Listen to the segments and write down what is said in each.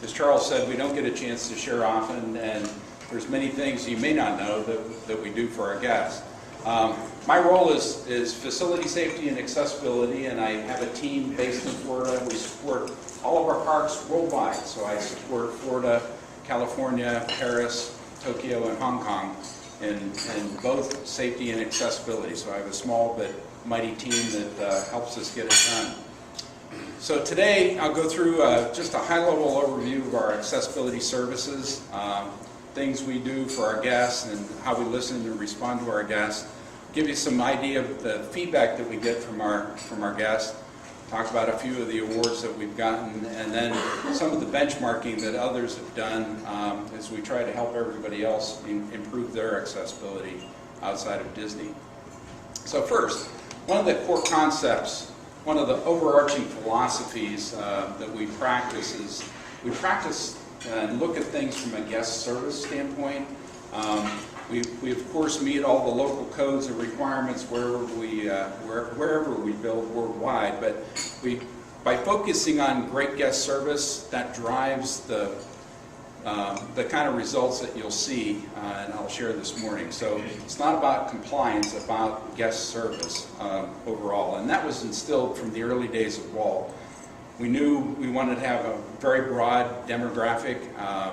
as Charles said, we don't get a chance to share often, and there's many things you may not know that we do for our guests. My role is facility safety and accessibility, and I have a team based in Florida. We support all of our parks worldwide, so I support Florida, California, Paris, Tokyo, and Hong Kong in both safety and accessibility. So I have a small but mighty team that helps us get it done. So today I'll go through just a high-level overview of our accessibility services, things we do for our guests and how we listen and respond to our guests, give you some idea of the feedback that we get from our guests, talk about a few of the awards that we've gotten, and then some of the benchmarking that others have done as we try to help everybody else improve their accessibility outside of Disney. So first, one of the core concepts, one of the overarching philosophies that we practice is we practice and look at things from a guest service standpoint. We of course meet all the local codes and requirements wherever we build worldwide, but by focusing on great guest service, that drives the kind of results that you'll see, and I'll share this morning. So it's not about compliance, it's about guest service overall, and that was instilled from the early days of Walt. We knew we wanted to have a very broad demographic,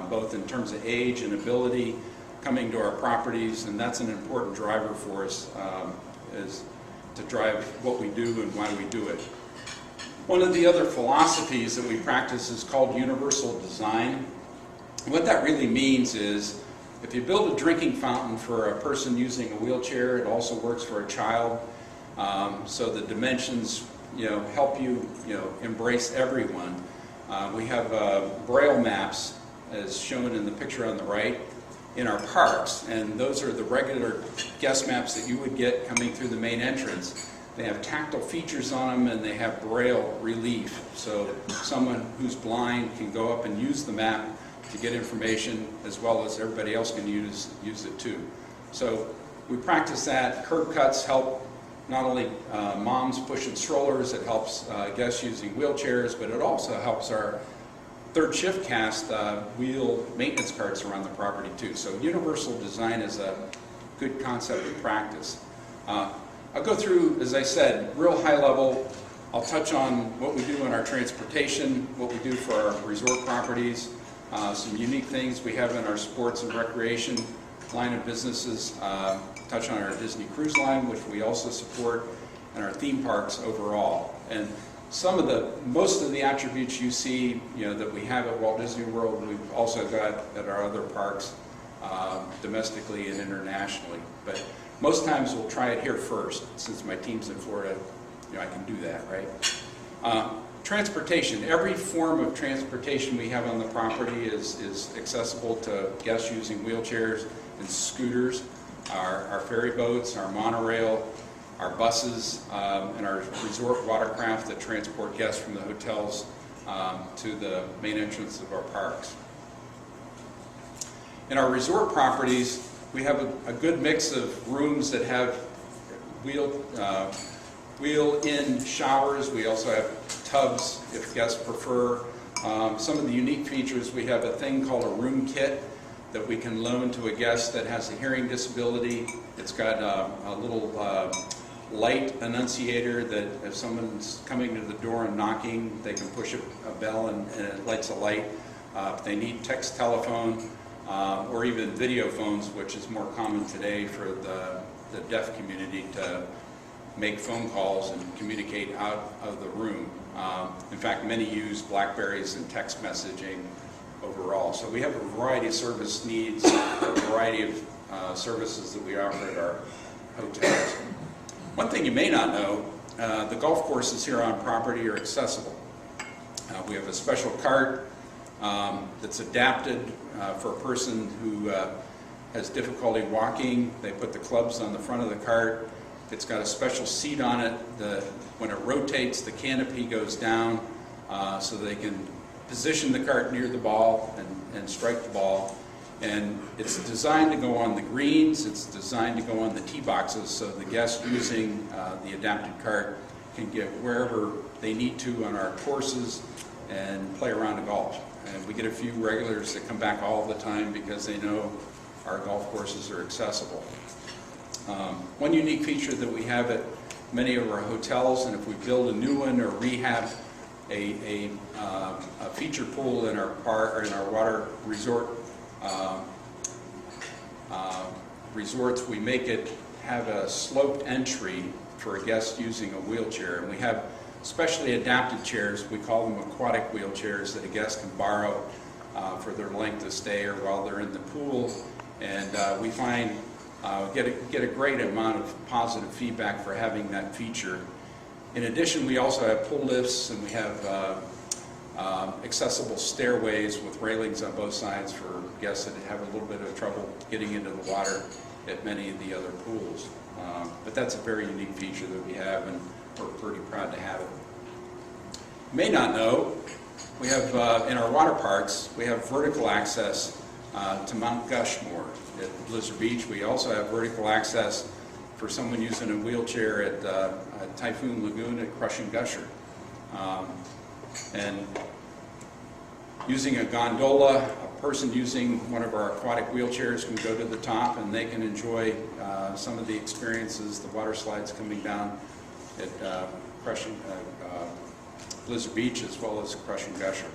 both in terms of age and ability, coming to our properties, and that's an important driver for us, is to drive what we do and why we do it. One of the other philosophies that we practice is called universal design. What that really means is if you build a drinking fountain for a person using a wheelchair, it also works for a child. So the dimensions help you embrace everyone. We have Braille maps, as shown in the picture on the right, in our parks, and those are the regular guest maps that you would get coming through the main entrance. They have tactile features on them, and they have Braille relief, so someone who's blind can go up and use the map to get information, as well as everybody else can use it too. So we practice that. Curb cuts help not only moms pushing strollers, it helps guests using wheelchairs, but it also helps our third shift cast wheel maintenance carts around the property too. So universal design is a good concept of practice. I'll go through, as I said, real high level. I'll touch on what we do in our transportation, what we do for our resort properties, some unique things we have in our sports and recreation line of businesses, touch on our Disney Cruise Line, which we also support, and our theme parks overall. And most of the attributes you see, that we have at Walt Disney World, we've also got at our other parks, domestically and internationally. But most times we'll try it here first. Since my team's in Florida, I can do that, right? Transportation. Every form of transportation we have on the property is accessible to guests using wheelchairs and scooters. Our ferry boats, our monorail, our buses, and our resort watercraft that transport guests from the hotels to the main entrance of our parks. In our resort properties, we have a good mix of rooms that have wheel-in showers. We also have tubs if guests prefer. Some of the unique features, we have a thing called a room kit that we can loan to a guest that has a hearing disability. It's got a little light annunciator that if someone's coming to the door and knocking, they can push a bell and it lights a light. If they need text telephone or even video phones, which is more common today for the deaf community to make phone calls and communicate out of the room. In fact, many use Blackberries and text messaging overall. So we have a variety of service needs, a variety of services that we offer at our hotels. One thing you may not know, the golf courses here on property are accessible. We have a special cart that's adapted for a person who has difficulty walking. They put the clubs on the front of the cart. It's got a special seat on it. When it rotates, the canopy goes down so they can position the cart near the ball and strike the ball. And it's designed to go on the greens, it's designed to go on the tee boxes, so the guests using the adapted cart can get wherever they need to on our courses and play around a golf. And we get a few regulars that come back all the time because they know our golf courses are accessible. One unique feature that we have at many of our hotels, and if we build a new one or rehab a feature pool in our park or in our water resort resorts, we make it have a sloped entry for a guest using a wheelchair. And we have specially adapted chairs, we call them aquatic wheelchairs, that a guest can borrow for their length of stay or while they're in the pool. And we find get a great amount of positive feedback for having that feature. In addition, we also have pull lifts, and we have accessible stairways with railings on both sides for guests that have a little bit of trouble getting into the water at many of the other pools. But that's a very unique feature that we have, and we're pretty proud to have it. You may not know, we have in our water parks, we have vertical access to Mount Gushmore at Blizzard Beach. We also have vertical access for someone using a wheelchair at Typhoon Lagoon at Crushing Gusher. And using a gondola, a person using one of our aquatic wheelchairs can go to the top and they can enjoy some of the experiences, the water slides coming down at Blizzard Beach as well as Crushing Gusher.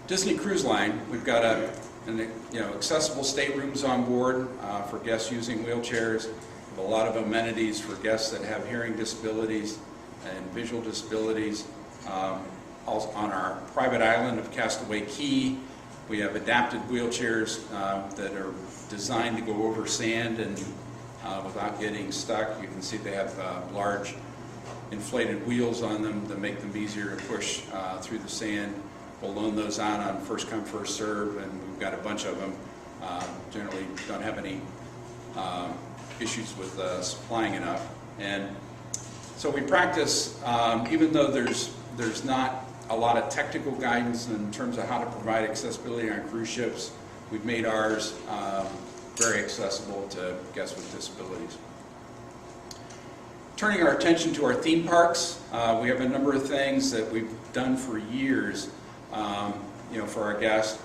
Disney Cruise Line, we've got accessible staterooms on board for guests using wheelchairs. We have a lot of amenities for guests that have hearing disabilities and visual disabilities. Also on our private island of Castaway Cay, we have adapted wheelchairs that are designed to go over sand and without getting stuck. You can see they have large inflated wheels on them that make them easier to push through the sand. We'll loan those out on first come, first serve, and we've got a bunch of them. Generally don't have any issues with supplying enough. And so we practice, even though there's not a lot of technical guidance in terms of how to provide accessibility on cruise ships, we've made ours very accessible to guests with disabilities. Turning our attention to our theme parks, we have a number of things that we've done for years for our guests.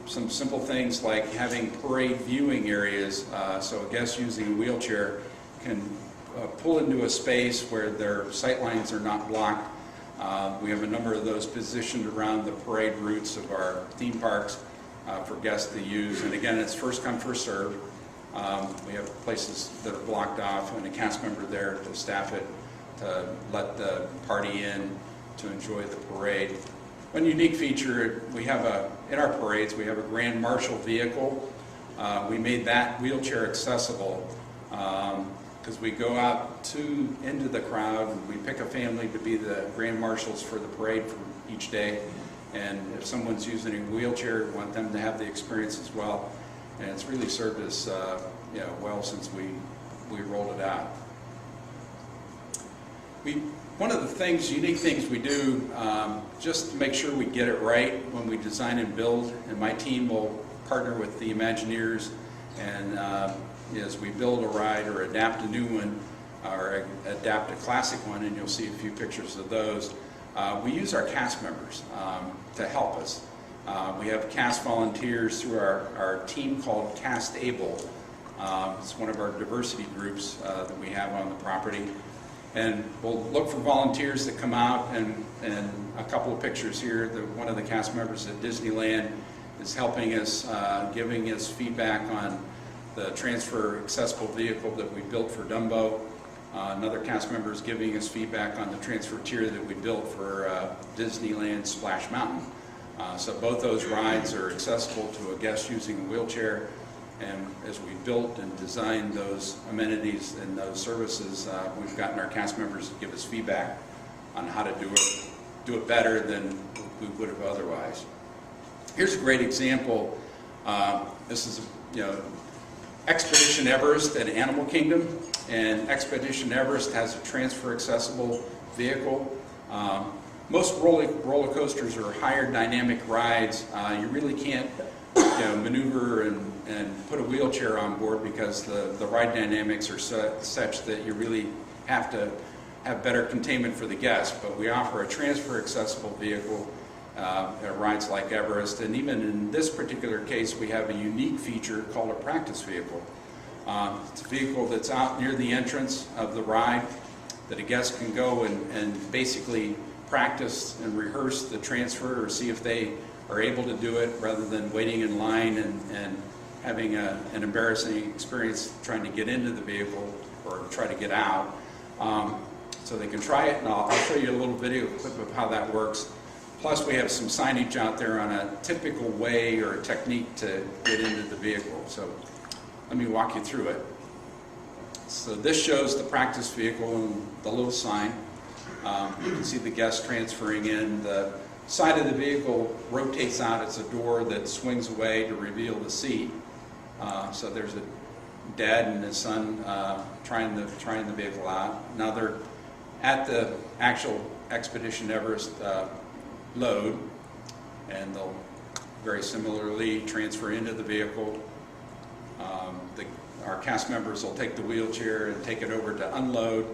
Some simple things like having parade viewing areas, so a guest using a wheelchair can pull into a space where their sight lines are not blocked. We have a number of those positioned around the parade routes of our theme parks for guests to use. And again, it's first come, first serve. We have places that are blocked off and a cast member there to staff it, to let the party in, to enjoy the parade. One unique feature, we have in our parades, we have a Grand Marshal vehicle. We made that wheelchair accessible because we go out into the crowd and we pick a family to be the Grand Marshals for the parade for each day. And if someone's using a wheelchair, we want them to have the experience as well. And it's really served us well since we rolled it out. One of the unique things we do, just to make sure we get it right when we design and build, and my team will partner with the Imagineers, and as we build a ride or adapt a new one, or adapt a classic one, and you'll see a few pictures of those, we use our cast members to help us. We have cast volunteers through our team called Cast Able. It's one of our diversity groups that we have on the property. And we'll look for volunteers that come out, and a couple of pictures here. One of the cast members at Disneyland is helping us, giving us feedback on the transfer accessible vehicle that we built for Dumbo. Another cast member is giving us feedback on the transfer tier that we built for Disneyland Splash Mountain. So both those rides are accessible to a guest using a wheelchair. And as we built and designed those amenities and those services, we've gotten our cast members to give us feedback on how to do it better than we would have otherwise. Here's a great example. This is Expedition Everest at Animal Kingdom, and Expedition Everest has a transfer accessible vehicle. Most roller coasters are higher dynamic rides. You really can't maneuver and put a wheelchair on board because the ride dynamics are such that you really have to have better containment for the guest, but we offer a transfer accessible vehicle at rides like Everest, and even in this particular case we have a unique feature called a practice vehicle. It's a vehicle that's out near the entrance of the ride that a guest can go and basically practice and rehearse the transfer or see if they are able to do it rather than waiting in line and having an embarrassing experience trying to get into the vehicle or try to get out. So they can try it, and I'll show you a little video clip of how that works. Plus we have some signage out there on a typical way or a technique to get into the vehicle. So let me walk you through it. So this shows the practice vehicle and the little sign. You can see the guest transferring in. The side of the vehicle rotates out. It's a door that swings away to reveal the seat. So there's a dad and his son trying the vehicle out. Now they're at the actual Expedition Everest load, and they'll very similarly transfer into the vehicle. Our cast members will take the wheelchair and take it over to unload.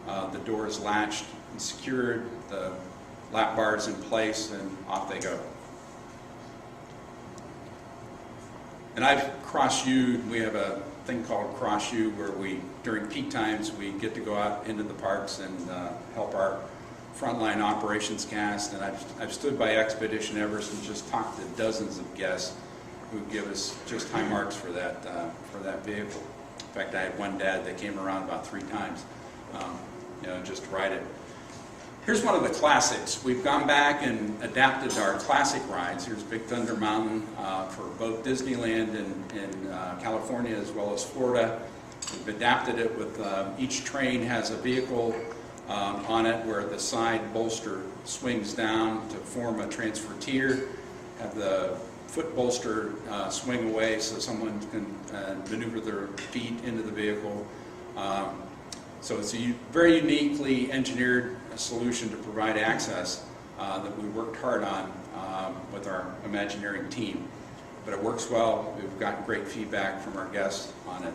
The door is latched and secured, the lap bar is in place, and off they go. And I've cross-U'd. We have a thing called cross-U where during peak times, we get to go out into the parks and help our frontline operations cast. And I've stood by Expedition Everest and just talked to dozens of guests who give us just high marks for that vehicle. In fact, I had one dad that came around about 3 times, just to ride it. Here's one of the classics. We've gone back and adapted our classic rides. Here's Big Thunder Mountain for both Disneyland and California as well as Florida. We've adapted it with each train has a vehicle on it where the side bolster swings down to form a transfer tier. Have the foot bolster swing away so someone can maneuver their feet into the vehicle. So it's a very uniquely engineered solution to provide access that we worked hard on with our Imagineering team. But it works well. We've gotten great feedback from our guests on it.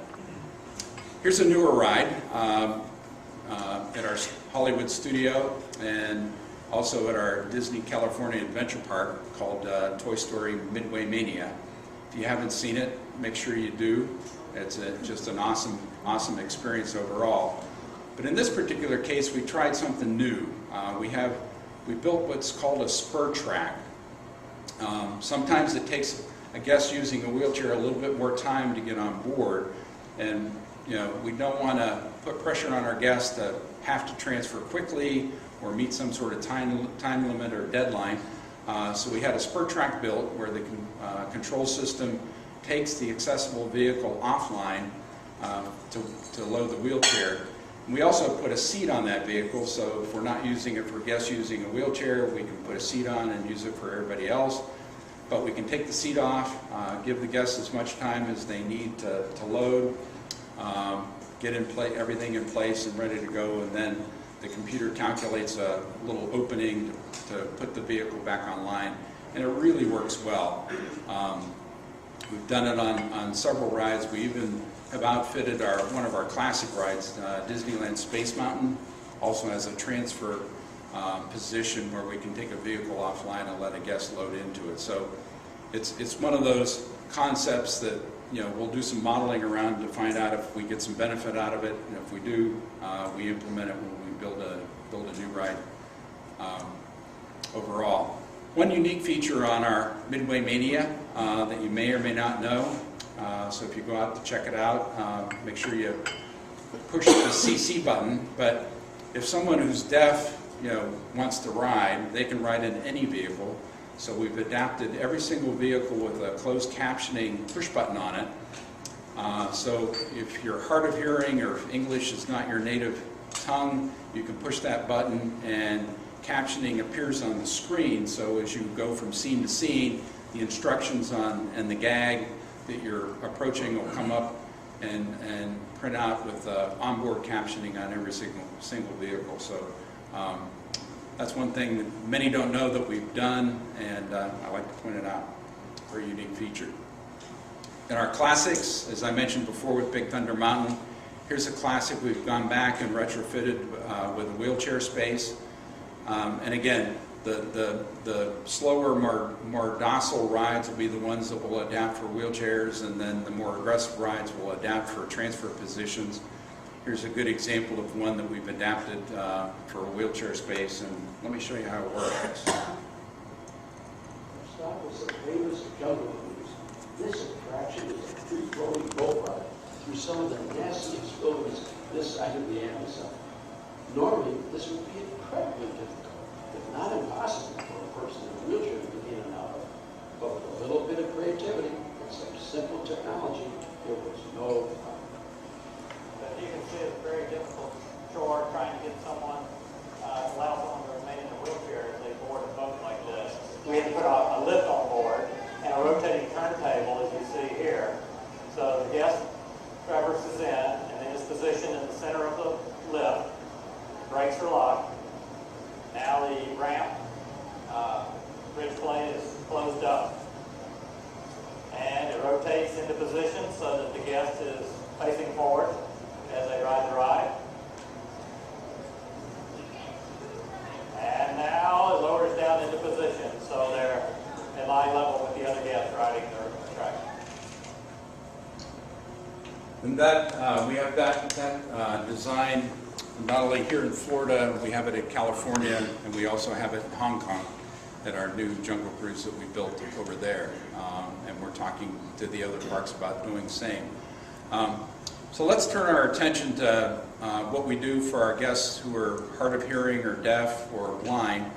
Here's a newer ride at our Hollywood studio and also at our Disney California Adventure Park called Toy Story Midway Mania. If you haven't seen it, make sure you do. It's just an awesome experience overall. But in this particular case, we tried something new. We built what's called a spur track. Sometimes it takes a guest using a wheelchair a little bit more time to get on board, and we don't want to put pressure on our guests to have to transfer quickly or meet some sort of time limit or deadline. So we had a spur track built where the control system takes the accessible vehicle offline to load the wheelchair. And we also put a seat on that vehicle, so if we're not using it for guests using a wheelchair, we can put a seat on and use it for everybody else. But we can take the seat off, give the guests as much time as they need to load, get everything in place and ready to go, and then the computer calculates a little opening to put the vehicle back online, and it really works well. We've done it on several rides. We even have outfitted one of our classic rides, Disneyland Space Mountain, also has a transfer position where we can take a vehicle offline and let a guest load into it. So it's one of those concepts that we'll do some modeling around to find out if we get some benefit out of it, and if we do, we implement it when we build a new ride overall. One unique feature on our Midway Mania that you may or may not know, so if you go out to check it out, make sure you push the CC button. But if someone who's deaf wants to ride, they can ride in any vehicle. So we've adapted every single vehicle with a closed captioning push button on it. So if you're hard of hearing or if English is not your native tongue, you can push that button and captioning appears on the screen. So as you go from scene to scene, the instructions and the gag that you're approaching will come up and print out with onboard captioning on every single vehicle. So that's one thing that many don't know that we've done, and I like to point it out. Very unique feature. In our classics, as I mentioned before with Big Thunder Mountain, Here's a classic. We've gone back and retrofitted with a wheelchair space. And again, the slower, more docile rides will be the ones that will adapt for wheelchairs, and then the more aggressive rides will adapt for transfer positions. Here's a good example of one that we've adapted for a wheelchair space, and let me show you how it works. Stop was the famous jungle cruise. This attraction is a free-flowing boat ride through some of the nastiest wilderness this side of the Amazon. Normally, this would be incredibly difficult, if not impossible, for a person in a wheelchair to get in and out of. But with a little bit of creativity and some simple technology, there was no problem. But you can see it's very difficult chore trying to get someone, allow someone to remain in a wheelchair as they board a boat like this. We had to put a lift on board and a rotating turntable, as you see here. So the guest traverses in and then is positioned in the center of the lift. Brakes are locked. Now the ramp bridge plane is closed up. And it rotates into position so that the guest is facing forward as they ride the ride. And now it lowers down into position so they're in eye level with the other guests riding their attraction. And that we have that design not only here in Florida, we have it in California, and we also have it in Hong Kong at our new jungle cruise that we built over there. And we're talking to the other parks about doing the same. So let's turn our attention to what we do for our guests who are hard of hearing or deaf or blind.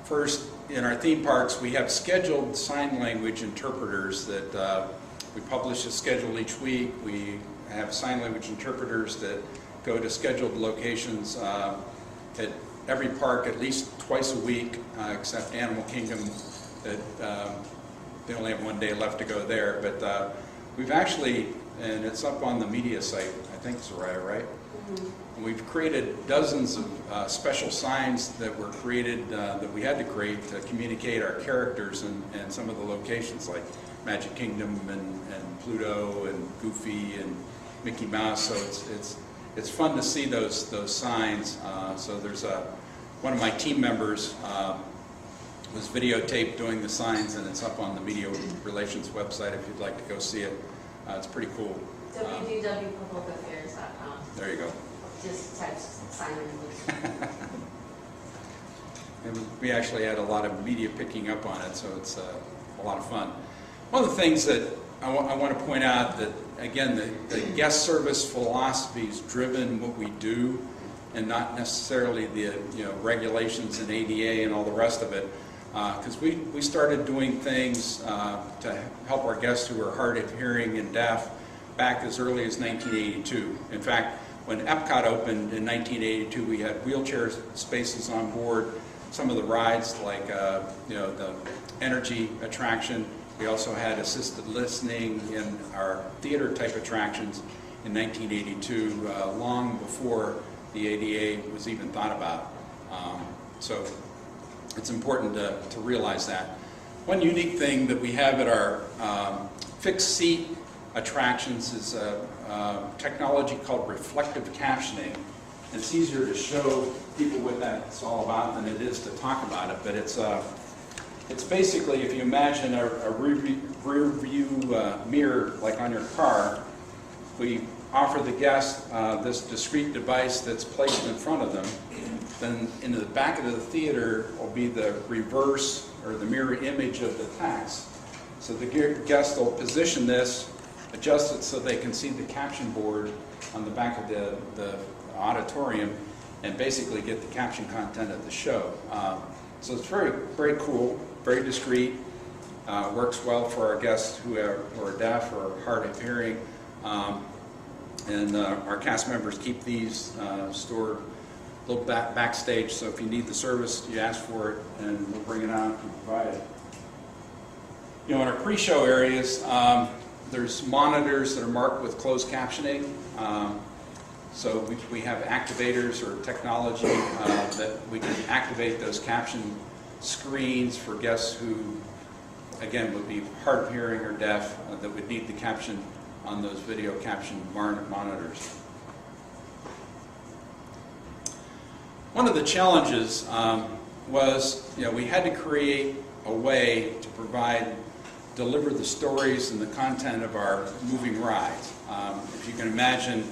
First, in our theme parks, we have scheduled sign language interpreters that we publish a schedule each week. We have sign language interpreters that go to scheduled locations at every park at least twice a week, except Animal Kingdom, that they only have one day left to go there. But we've actually, and it's up on the media site, I think, Soraya, right? Mm-hmm. We've created dozens of special signs that were created, that we had to create to communicate our characters and some of the locations like Magic Kingdom and Pluto and Goofy and Mickey Mouse. So it's fun to see those signs. So there's one of my team members was videotaped doing the signs, and it's up on the Media Relations website if you'd like to go see it. It's pretty cool. www.publicaffairs.com. There you go. Just type sign language. And we actually had a lot of media picking up on it, so it's a lot of fun. One of the things that I want to point out that, again, the guest service philosophy is driven what we do, and not necessarily the regulations and ADA and all the rest of it. Because we started doing things to help our guests who are hard of hearing and deaf back as early as 1982. In fact, when Epcot opened in 1982, we had wheelchair spaces on board. Some of the rides, like the energy attraction. We also had assisted listening in our theater type attractions in 1982, long before the ADA was even thought about. So it's important to realize that. One unique thing that we have at our fixed seat attractions is a technology called reflective captioning. And it's easier to show people what that's all about than it is to talk about it, but it's basically, if you imagine a rear view mirror like on your car, we offer the guest this discrete device that's placed in front of them. Then in the back of the theater will be the reverse or the mirror image of the text. So the guest will position this, adjust it so they can see the caption board on the back of the auditorium and basically get the caption content of the show. So it's very, very cool, very discreet, works well for our guests who are deaf or hard of hearing. And our cast members keep these stored a little backstage, so if you need the service, you ask for it and we'll bring it out and provide it. In our pre-show areas, there's monitors that are marked with closed captioning. So we have activators or technology that we can activate those caption screens for guests who, again, would be hard of hearing or deaf that would need the caption on those video caption monitors. One of the challenges was, we had to create a way to deliver the stories and the content of our moving rides. If you can imagine,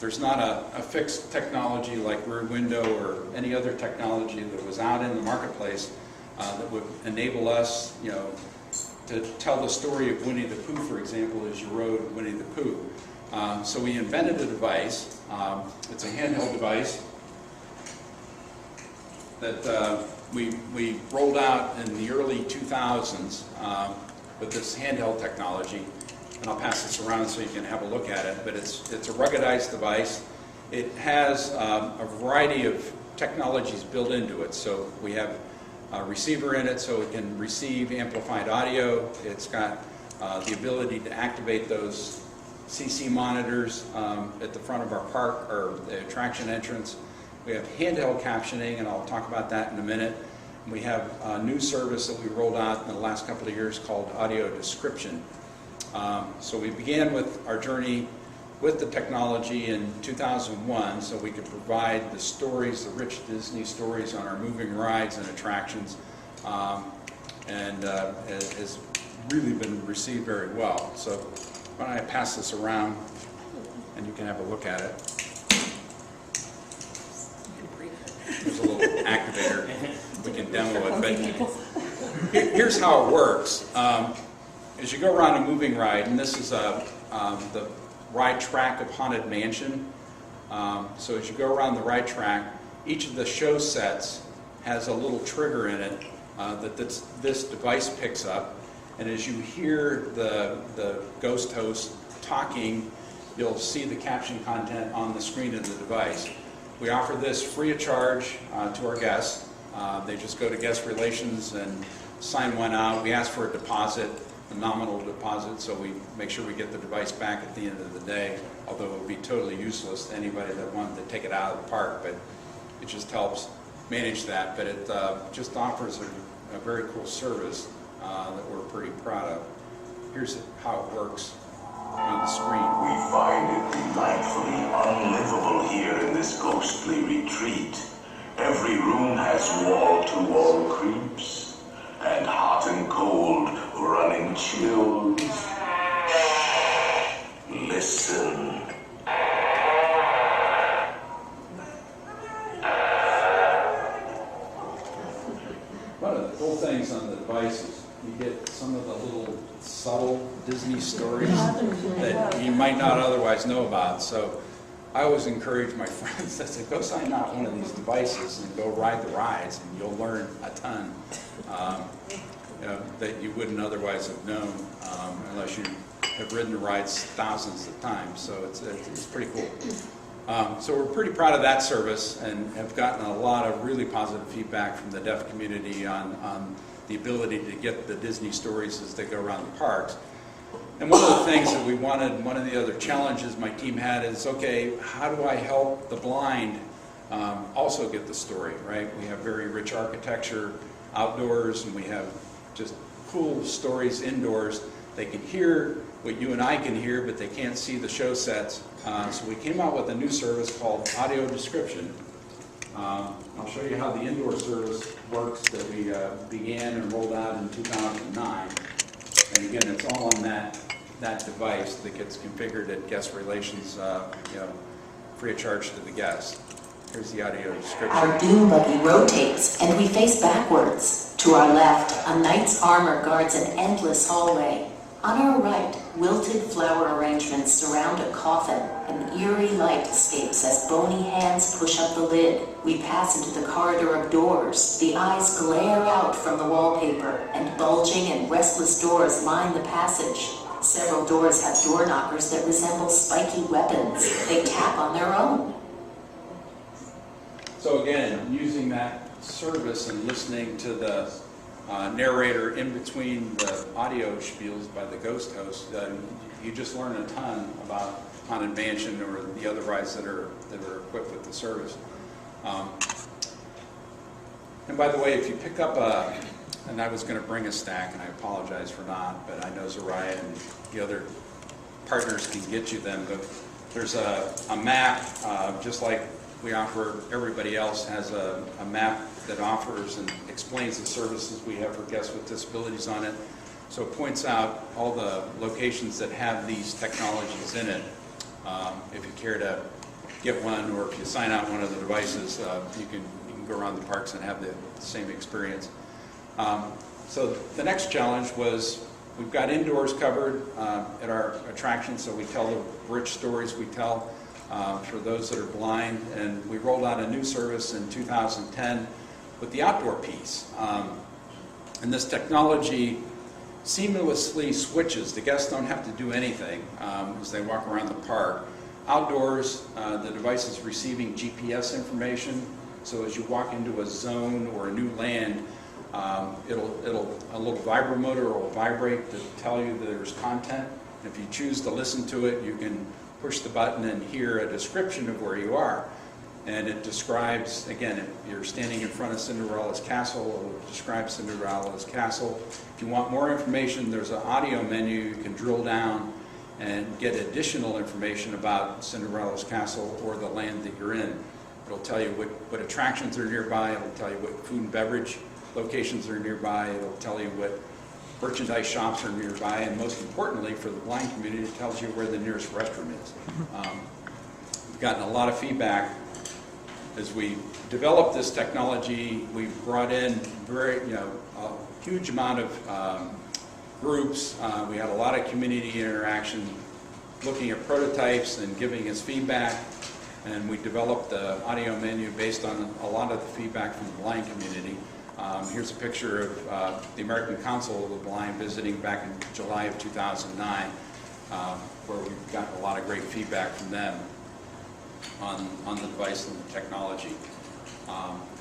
there's not a fixed technology like Rear Window or any other technology that was out in the marketplace that would enable us, to tell the story of Winnie the Pooh, for example, as you rode Winnie the Pooh. So we invented a device. It's a handheld device that we rolled out in the early 2000s with this handheld technology. And I'll pass this around so you can have a look at it. But it's a ruggedized device. It has a variety of technologies built into it. So we have a receiver in it so it can receive amplified audio. It's got the ability to activate those CC monitors at the front of our park or the attraction entrance. We have handheld captioning, and I'll talk about that in a minute. We have a new service that we rolled out in the last couple of years called audio description. So we began with our journey with the technology in 2001 so we could provide the stories, the rich Disney stories on our moving rides and attractions, and it has really been received very well. So why don't I pass this around and you can have a look at it. There's a little activator. We can demo it, but here's how it works. As you go around a moving ride, and this is the ride track of Haunted Mansion. So as you go around the ride track, each of the show sets has a little trigger in it that this device picks up. And as you hear the ghost host talking, you'll see the caption content on the screen of the device. We offer this free of charge to our guests. They just go to guest relations and sign one out. We ask for a deposit, a nominal deposit, so we make sure we get the device back at the end of the day, although it would be totally useless to anybody that wanted to take it out of the park, but it just helps manage that. But it just offers a very cool service that we're pretty proud of. Here's how it works on the screen. We find it delightfully unlivable here in this ghostly retreat. Every room has wall-to-wall creeps, and hot and cold running chills. Listen. One of the cool things on the device is you get some of the little subtle Disney stories that you might not otherwise know about. So I always encourage my friends that say, go sign out one of these devices and go ride the rides, and you'll learn a ton that you wouldn't otherwise have known unless you have ridden the rides thousands of times. So it's pretty cool. So we're pretty proud of that service and have gotten a lot of really positive feedback from the deaf community on the ability to get the Disney stories as they go around the parks. And one of the things that we wanted, one of the other challenges my team had is, okay, how do I help the blind also get the story, right? We have very rich architecture outdoors, and we have just cool stories indoors. They can hear what you and I can hear, but they can't see the show sets. So we came out with a new service called audio description. I'll show you how the indoor service works that we began and rolled out in 2009. And again, it's all on that device that gets configured at guest relations, free of charge to the guest. Here's the audio description. Our dune buggy rotates and we face backwards. To our left, a knight's armor guards an endless hallway. On our right, wilted flower arrangements surround a coffin. An eerie light escapes as bony hands push up the lid. We pass into the corridor of doors. The eyes glare out from the wallpaper, and bulging and restless doors line the passage. Several doors have door knockers that resemble spiky weapons. They tap on their own. So again, using that service and listening to the narrator in between the audio spiels by the ghost host, you just learn a ton about Haunted Mansion or the other rides that are equipped with the service. And by the way, if you pick up and I was going to bring a stack, and I apologize for not, but I know Zariah and the other partners can get you them. But there's a map, just like we offer, everybody else has a map that offers and explains the services we have for guests with disabilities on it. So it points out all the locations that have these technologies in it. If you care to get one, or if you sign out one of the devices, you can go around the parks and have the same experience. So the next challenge was, we've got indoors covered at our attractions, so we tell the rich stories we tell for those that are blind, and we rolled out a new service in 2010 with the outdoor piece. And this technology seamlessly switches. The guests don't have to do anything as they walk around the park. Outdoors, the device is receiving GPS information, so as you walk into a zone or a new land, a little vibromotor will vibrate to tell you that there's content. And if you choose to listen to it, you can push the button and hear a description of where you are. And it describes, again, if you're standing in front of Cinderella's castle, it will describe Cinderella's castle. If you want more information, there's an audio menu. You can drill down and get additional information about Cinderella's castle or the land that you're in. It'll tell you what attractions are nearby. It'll tell you what food and beverage locations are nearby. It'll tell you what merchandise shops are nearby. And most importantly, for the blind community, it tells you where the nearest restroom is. We've gotten a lot of feedback. As we developed this technology, we've brought in a huge amount of groups. We had a lot of community interaction, looking at prototypes and giving us feedback. And we developed the audio menu based on a lot of the feedback from the blind community. Here's a picture of the American Council of the Blind visiting back in July of 2009, where we've gotten a lot of great feedback from them on the device and the technology.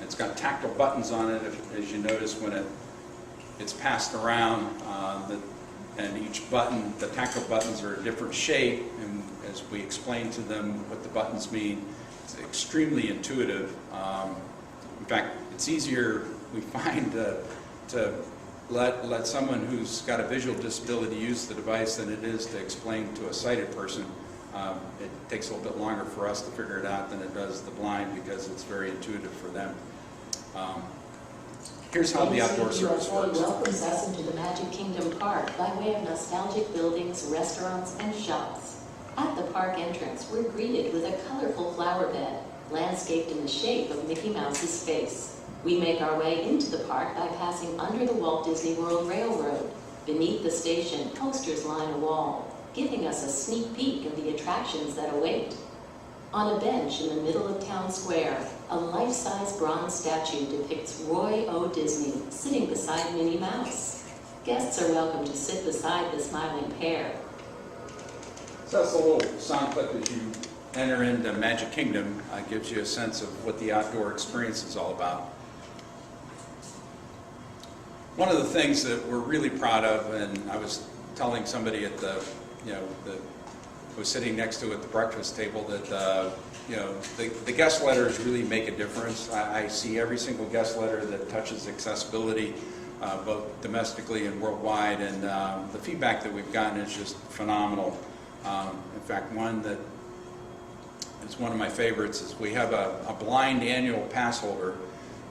It's got tactile buttons on it, as you notice when it's passed around, and each button, the tactile buttons are a different shape, and as we explain to them what the buttons mean, it's extremely intuitive. In fact, it's easier, we find, to let someone who's got a visual disability use the device than it is to explain to a sighted person. It takes a little bit longer for us to figure it out than it does the blind, because it's very intuitive for them. Here's how the outdoor service works. welcomes us into the Magic Kingdom Park by way of nostalgic buildings, restaurants, and shops. At the park entrance, we're greeted with a colorful flower bed, landscaped in the shape of Mickey Mouse's face. We make our way into the park by passing under the Walt Disney World Railroad. Beneath the station, posters line a wall, giving us a sneak peek of the attractions that await. On a bench in the middle of Town Square, a life-size bronze statue depicts Roy O. Disney sitting beside Minnie Mouse. Guests are welcome to sit beside the smiling pair. So that's a little sound clip as you enter into Magic Kingdom. Gives you a sense of what the outdoor experience is all about. One of the things that we're really proud of, and I was telling somebody at that was sitting next to at the breakfast table, that the guest letters really make a difference. I see every single guest letter that touches accessibility, both domestically and worldwide, and the feedback that we've gotten is just phenomenal. In fact, one that is one of my favorites is we have a blind annual pass holder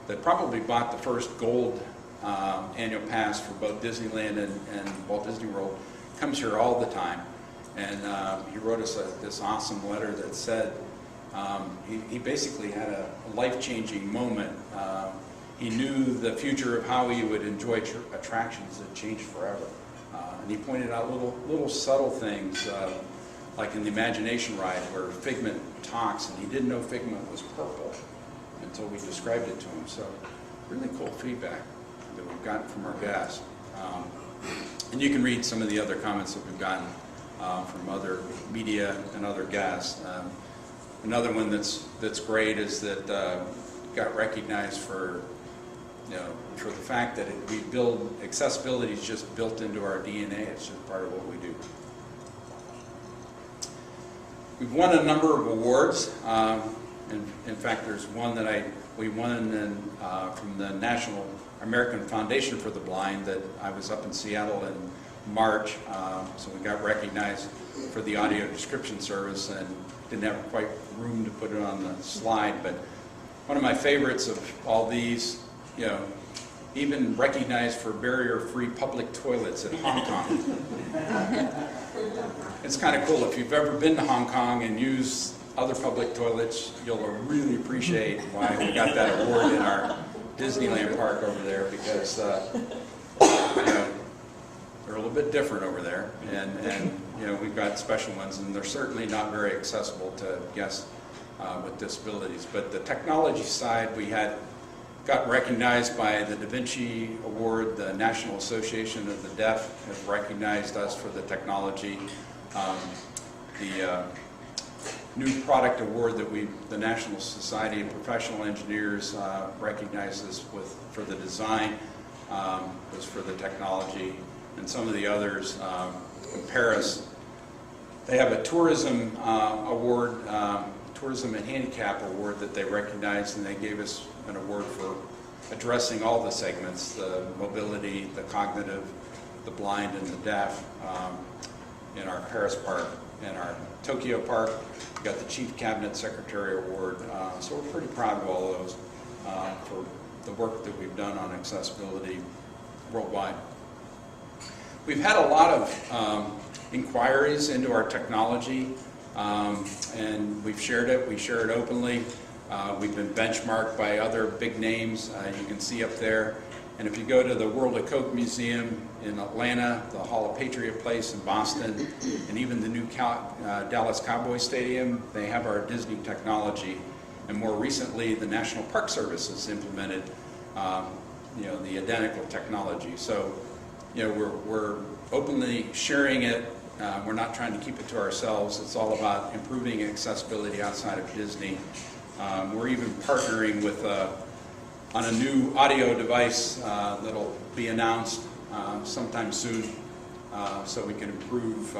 that probably bought the first gold annual pass for both Disneyland and Walt Disney World. Comes here all the time, and he wrote us this awesome letter that said he basically had a life-changing moment. He knew the future of how he would enjoy attractions that changed forever, and he pointed out little subtle things, like in the Imagination ride where Figment talks, and he didn't know Figment was purple until we described it to him. So really cool feedback that we've gotten from our guests. And you can read some of the other comments that we've gotten from other media and other guests. Another one that's great is that got recognized for the fact that we build accessibility is just built into our DNA. It's just part of what we do. We've won a number of awards. In fact, there's one that we won from the National American Foundation for the Blind that I was up in Seattle and March. So we got recognized for the audio description service and didn't have quite room to put it on the slide, but one of my favorites of all these, you know, even recognized for barrier-free public toilets in Hong Kong. It's kind of cool. If you've ever been to Hong Kong and used other public toilets, you'll really appreciate why we got that award in our Disneyland park over there, because you know, they're a little bit different over there, and you know, we've got special ones, and they're certainly not very accessible to guests with disabilities. But the technology side, we got recognized by the Da Vinci Award. The National Association of the Deaf has recognized us for the technology. The new product award that the National Society of Professional Engineers recognized us for the design was for the technology, and some of the others in Paris. They have a tourism award, Tourism and Handicap Award that they recognized, and they gave us an award for addressing all the segments, the mobility, the cognitive, the blind, and the deaf in our Paris park. In our Tokyo park, we got the Chief Cabinet Secretary Award, so we're pretty proud of all those for the work that we've done on accessibility worldwide. We've had a lot of inquiries into our technology, and we've shared it. We share it openly. We've been benchmarked by other big names. You can see up there. And if you go to the World of Coke Museum in Atlanta, the Hall of Patriot Place in Boston, and even the new Dallas Cowboy Stadium, they have our Disney technology. And more recently, the National Park Service has implemented you know, the identical technology. So, you know, we're openly sharing it. We're not trying to keep it to ourselves. It's all about improving accessibility outside of Disney. We're even partnering with on a new audio device that'll be announced sometime soon, so we can improve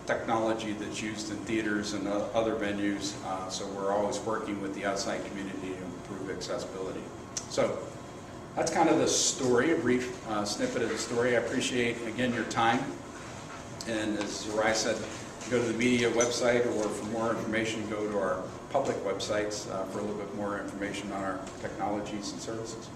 technology that's used in theaters and other venues. So we're always working with the outside community to improve accessibility. So that's kind of the story, a brief snippet of the story. I appreciate, again, your time. And as Zerai said, go to the media website, or for more information, go to our public websites for a little bit more information on our technologies and services.